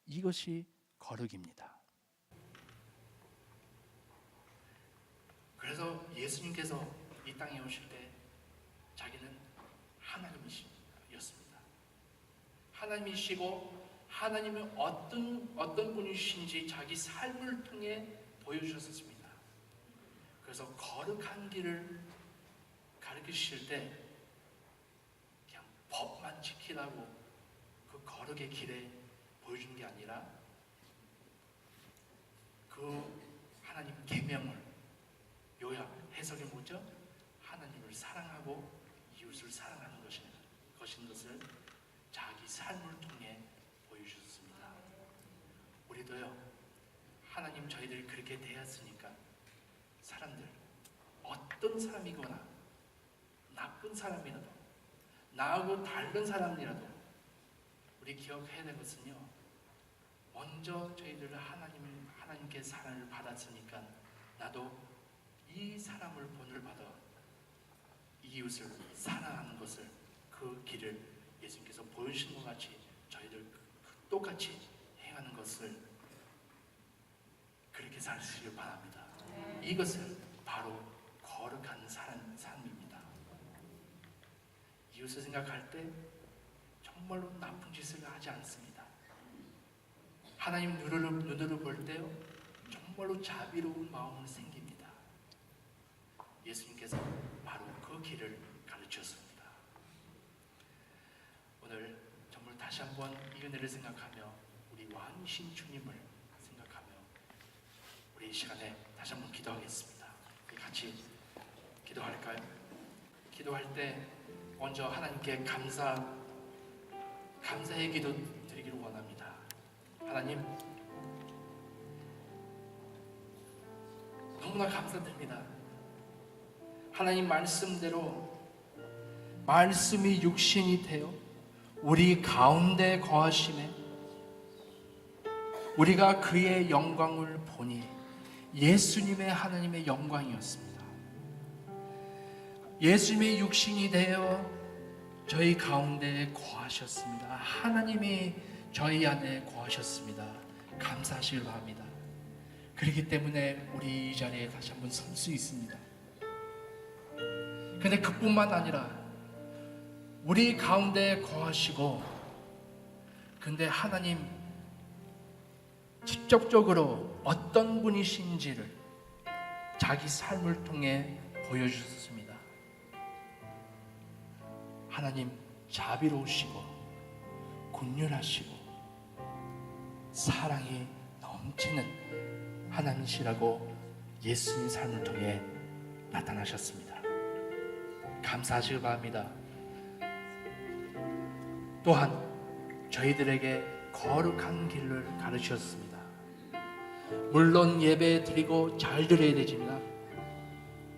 이것이 거룩입니다. 그래서 예수님께서 이 땅에 오실 때 자기는 하나님이셨습니다. 하나님이시고 하나님이 어떤 분이신지 자기 삶을 통해 보여주셨습니다. 그래서 거룩한 길을 가르치실 때 그냥 법만 지키라고 그 거룩의 길에 보여주는 게 아니라 그 하나님 계명을, 요약 해석이 뭐죠? 하나님을 사랑하고 이웃을 사랑하는 것을 자기 삶을 통해 보여주셨습니다. 우리도요, 하나님 저희들이 그렇게 대했으니까 사람들, 어떤 사람이거나 나쁜 사람이라도 나하고 다른 사람이라도 우리 기억해야 될 것은요, 먼저 저희들 하나님께 사랑을 받았으니까 나도 이 사람을 본을 받아 이웃을 사랑하는 것을, 그 길을 예수님께서 보여주신 것 같이 저희들 똑같이 행하는 것을 그렇게 사시길 바랍니다. 이것은 바로 거룩한 삶입니다. 이웃을 생각할 때 정말로 나쁜 짓을 하지 않습니다. 하나님 눈으로 볼 때요, 정말로 자비로운 마음을 생깁니다. 예수님께서 바로 그 길을 가르쳤습니다. 오늘 정말 다시 한번 이 은혜를 생각하며 우리 왕이신 주님을 생각하며 우리 이 시간에 다시 한번 기도하겠습니다. 우리 같이 기도할까요? 기도할 때 먼저 하나님께 감사의 기도 드리기를 원합니다. 하나님, 너무나 감사드립니다. 하나님 말씀대로 말씀이 육신이 되어 우리 가운데 거하심에 우리가 그의 영광을 보니 예수님의 하나님의 영광이었습니다. 예수님의 육신이 되어 저희 가운데 거하셨습니다. 하나님이 저희 안에 거하셨습니다. 감사하시길 바랍니다. 그렇기 때문에 우리 이 자리에 다시 한번 설 수 있습니다. 근데 그뿐만 아니라 우리 가운데 거하시고, 근데 하나님 직접적으로 어떤 분이신지를 자기 삶을 통해 보여주셨습니다. 하나님 자비로우시고 긍휼하시고 사랑이 넘치는 하나님이시라고 예수님 삶을 통해 나타나셨습니다. 감사하시기 바랍니다. 또한 저희들에게 거룩한 길을 가르치셨습니다. 물론 예배 드리고 잘 드려야 되지만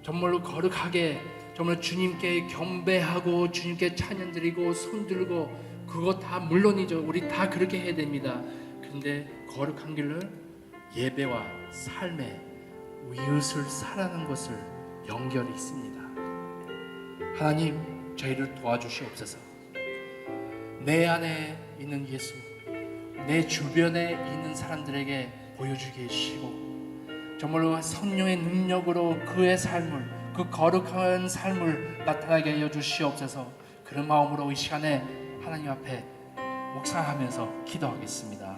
정말로 거룩하게, 정말 주님께 경배하고 주님께 찬양 드리고 손 들고, 그거 다 물론이죠. 우리 다 그렇게 해야 됩니다. 그런데 거룩한 길을 예배와 삶에 이웃을 사랑하는 것을 연결이 있습니다. 하나님 저희를 도와주시옵소서. 내 안에 있는 예수, 내 주변에 있는 사람들에게 보여주게 해주시고, 정말로 성령의 능력으로 그의 삶을, 그 거룩한 삶을 나타나게 하여 주시옵소서. 그런 마음으로 이 시간에 하나님 앞에 묵상하면서 기도하겠습니다.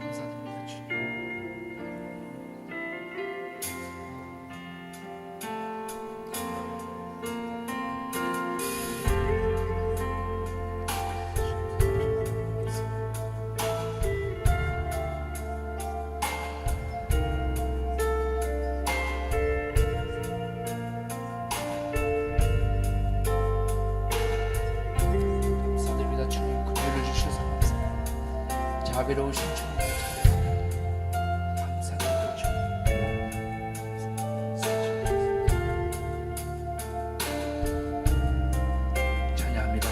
감사드립니다, 주님. 감사드립니다, 주님. 긍휼을 주셔서 감사합니다. 자비로우신 주님 감사드립니다, 주님. 찬양합니다.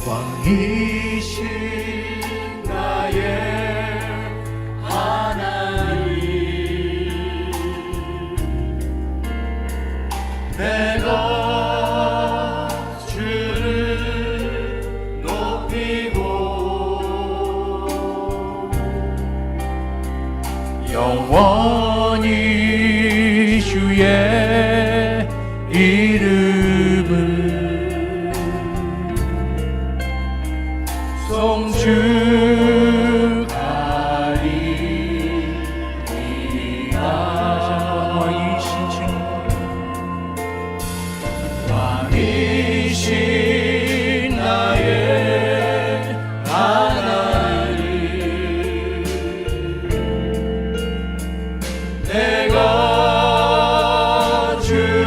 왕이신 나의 하나님, 내가 주를 높이고 영원히 주의 이름을 송축하리이다. 왕이신 주님, 왕이신 나의 하나님, 내가 주를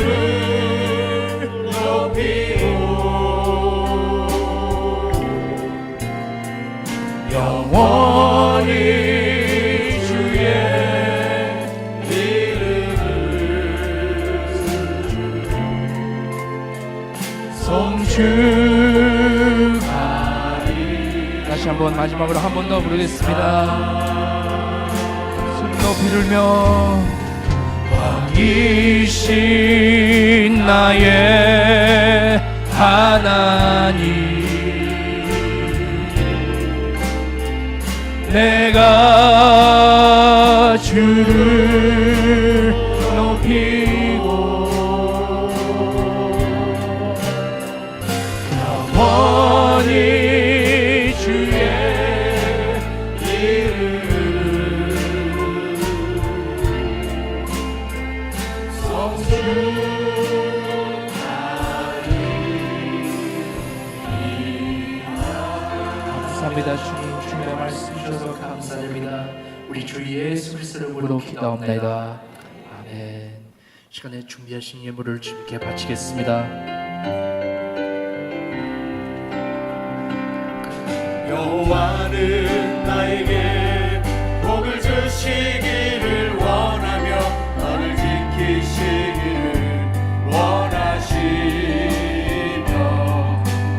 높이고 영원히 주의 이름을 송축하리. 다시 한번 마지막으로 한 번 더 부르겠습니다. 숨 높이 들며 왕이신 나의 하나님, 내가 주를 높이고 영원히 주의 이름을 감사합니다. 주님, 주님의 말씀 주셔서 감사드립니다. 우리 주 예수 그리스도의 이름으로 기도합니다. 아멘. 시간에 준비하신 예물을 주님께 바치겠습니다. 여호와는 나에게 복을 주시기를 원하며 너를 지키시기를 원하시며,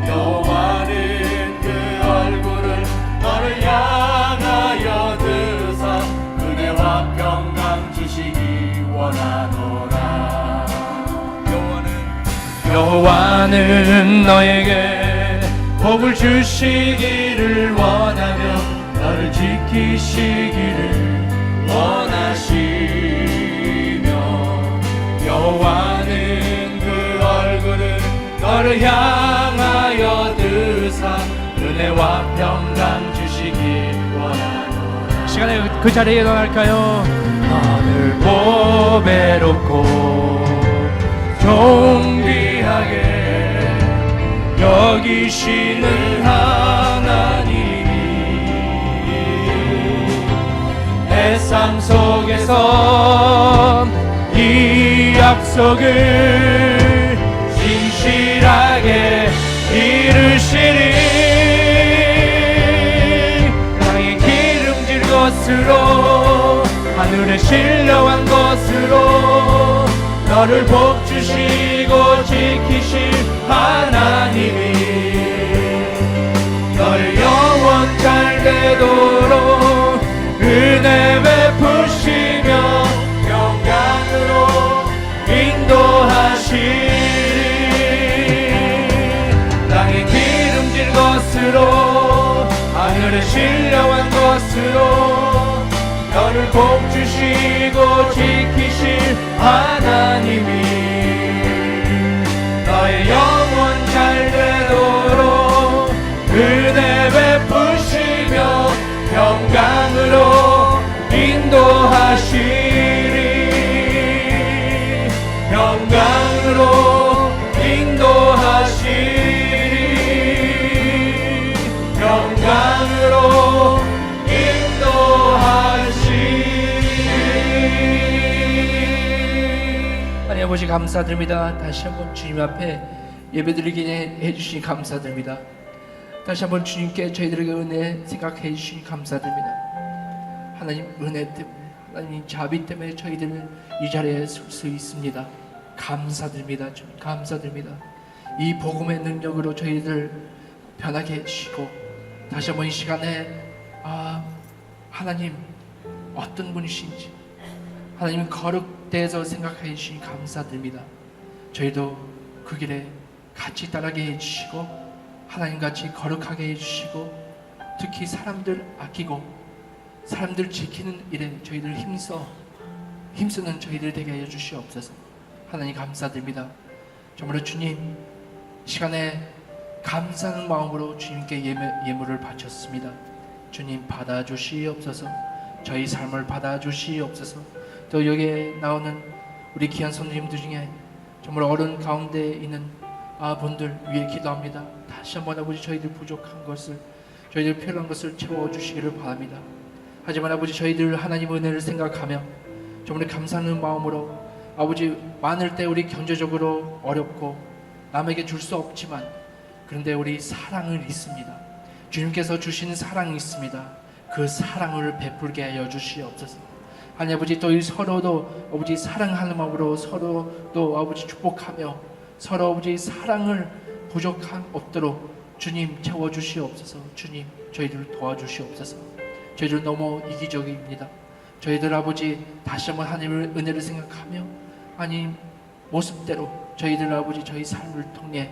여호와는 그 얼굴을 너를 향하여 나는 너에게 복을 주시기를 원하며 너를 지키시기를 원하시며 여호와는 그 얼굴을 너를 향하여 드사 은혜와 평강 주시기 원하노라. 시간에 그 자리에 일어날까요? 너를 보배롭고 존귀하게 여기시는 하나님이 내 삶 속에서 이 약속을 진실하게 이루시리. 땅에 기름질 것으로 하늘에 신령한 것으로 너를 복주시고 지키실 하나님이 너를 영원 잘 되도록 은혜 베푸시며 영광으로 인도하시리. 땅에 기름질 것으로 하늘에 신령한 것으로 너를 복주시고 지키실 하나님이 너의 영원 잘 되도록 은혜 베푸시며 영광으로 인도하시리. 영광으로 인도하시리. 영광으로 하나님 아버지 감사드립니다. 다시 한번 주님 앞에 예배드리게 해주시니 감사드립니다. 다시 한번 주님께 저희들에게 은혜 생각해 주시니 감사드립니다. 하나님 은혜 때문에 하나님 자비 때문에 저희들은 이 자리에 설 수 있습니다. 감사드립니다. 주님 감사드립니다. 이 복음의 능력으로 저희들 변하게 해주시고 다시 한번 이 시간에 하나님 어떤 분이신지 하나님 거룩대에서 생각해 주시니 감사드립니다. 저희도 그 길에 같이 따라게 해주시고 하나님같이 거룩하게 해주시고 특히 사람들 아끼고 사람들 지키는 일에 저희들 힘쓰는 저희들 되게 해주시옵소서. 하나님 감사드립니다. 정말로 주님 시간에 감사하는 마음으로 주님께 예물을 바쳤습니다. 주님 받아주시옵소서. 저희 삶을 받아주시옵소서. 또 여기에 나오는 우리 귀한 선생님들 중에 정말 어른 가운데 있는 분들 위해 기도합니다. 다시 한번 아버지 저희들 부족한 것을 저희들 필요한 것을 채워주시기를 바랍니다. 하지만 아버지 저희들 하나님 은혜를 생각하며 정말 감사하는 마음으로 아버지 많을 때 우리 경제적으로 어렵고 남에게 줄 수 없지만 그런데 우리 사랑은 있습니다. 주님께서 주신 사랑이 있습니다. 그 사랑을 베풀게 하여 주시옵소서. 하나님 아버지 또 이 서로도 아버지 사랑하는 마음으로 서로 또 아버지 축복하며 서로 아버지 사랑을 부족함 없도록 주님 채워주시옵소서. 주님 저희들 도와주시옵소서. 저희들 너무 이기적입니다. 저희들 아버지 다시 한번 하나님의 은혜를 생각하며 하나님 모습대로 저희들 아버지 저희 삶을 통해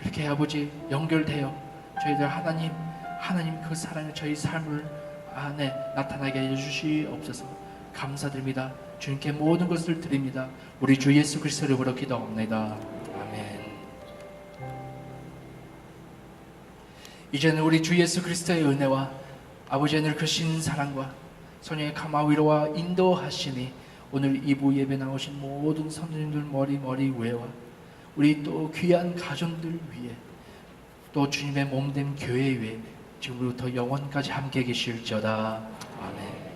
그렇게 아버지 연결되어 저희들 하나님 그 사랑을 저희 삶을 안에 나타나게 해주시옵소서. 감사드립니다. 주님께 모든 것을 드립니다. 우리 주 예수 그리스도를 부르 기도합니다. 아멘. 이제는 우리 주 예수 그리스도의 은혜와 아버지의 늘 크신 사랑과 성령의 감화 위로와 인도하시니 오늘 2부 예배 나오신 모든 선생님들 머리 위에와 우리 또 귀한 가정들 위에 또 주님의 몸된 교회 위에 지금부터 영원까지 함께 계실지어다. 아멘.